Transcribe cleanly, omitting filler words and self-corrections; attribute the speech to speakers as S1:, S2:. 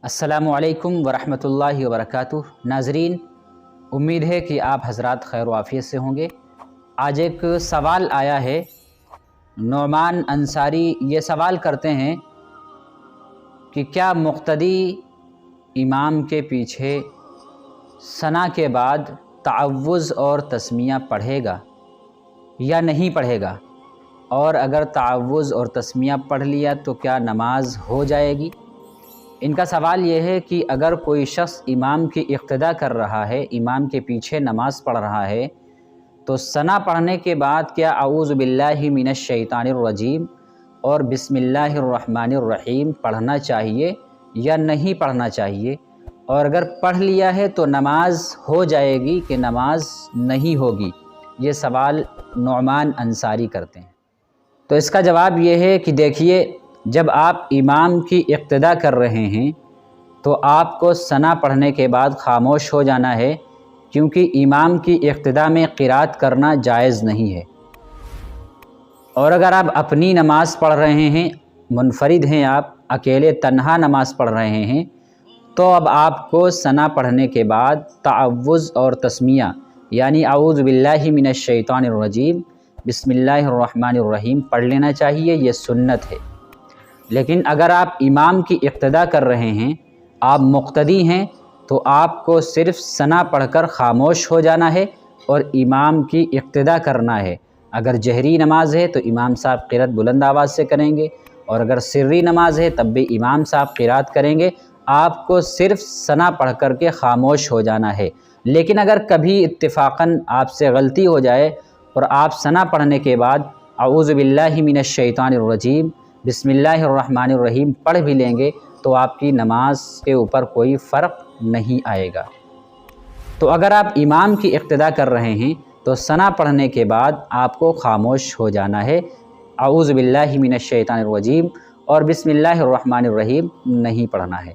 S1: السلام علیکم ورحمۃ اللہ وبرکاتہ۔ ناظرین، امید ہے کہ آپ حضرات خیر و عافیت سے ہوں گے۔ آج ایک سوال آیا ہے، نعمان انصاری یہ سوال کرتے ہیں کہ کیا مقتدی امام کے پیچھے ثنا کے بعد تعوذ اور تسمیہ پڑھے گا یا نہیں پڑھے گا، اور اگر تعوذ اور تسمیہ پڑھ لیا تو کیا نماز ہو جائے گی؟ ان کا سوال یہ ہے کہ اگر کوئی شخص امام کی اقتداء کر رہا ہے، امام کے پیچھے نماز پڑھ رہا ہے، تو ثنا پڑھنے کے بعد کیا اعوذ باللہ من الشیطان الرجیم اور بسم اللہ الرحمن الرحیم پڑھنا چاہیے یا نہیں پڑھنا چاہیے؟ اور اگر پڑھ لیا ہے تو نماز ہو جائے گی کہ نماز نہیں ہوگی؟ یہ سوال نعمان انصاری کرتے ہیں۔ تو اس کا جواب یہ ہے کہ دیکھیے، جب آپ امام کی اقتداء کر رہے ہیں تو آپ کو ثنا پڑھنے کے بعد خاموش ہو جانا ہے، کیونکہ امام کی اقتداء میں قرات کرنا جائز نہیں ہے۔ اور اگر آپ اپنی نماز پڑھ رہے ہیں، منفرد ہیں، آپ اکیلے تنہا نماز پڑھ رہے ہیں، تو اب آپ کو ثنا پڑھنے کے بعد تعوذ اور تسمیہ یعنی اعوذ باللہ من الشیطان الرجیم بسم اللہ الرحمن الرحیم پڑھ لینا چاہیے، یہ سنت ہے۔ لیکن اگر آپ امام کی اقتداء کر رہے ہیں، آپ مقتدی ہیں، تو آپ کو صرف ثنا پڑھ کر خاموش ہو جانا ہے اور امام کی اقتداء کرنا ہے۔ اگر جہری نماز ہے تو امام صاحب قرات بلند آواز سے کریں گے، اور اگر سری نماز ہے تب بھی امام صاحب قرات کریں گے۔ آپ کو صرف ثنا پڑھ کر کے خاموش ہو جانا ہے۔ لیکن اگر کبھی اتفاقاً آپ سے غلطی ہو جائے اور آپ ثنا پڑھنے کے بعد اعوذ باللہ من الشیطان الرجیم بسم اللہ الرحمن الرحیم پڑھ بھی لیں گے تو آپ کی نماز کے اوپر کوئی فرق نہیں آئے گا۔ تو اگر آپ امام کی اقتداء کر رہے ہیں تو ثنا پڑھنے کے بعد آپ کو خاموش ہو جانا ہے، اعوذ باللہ من الشیطان الرجیم اور بسم اللہ الرحمن الرحیم نہیں پڑھنا ہے۔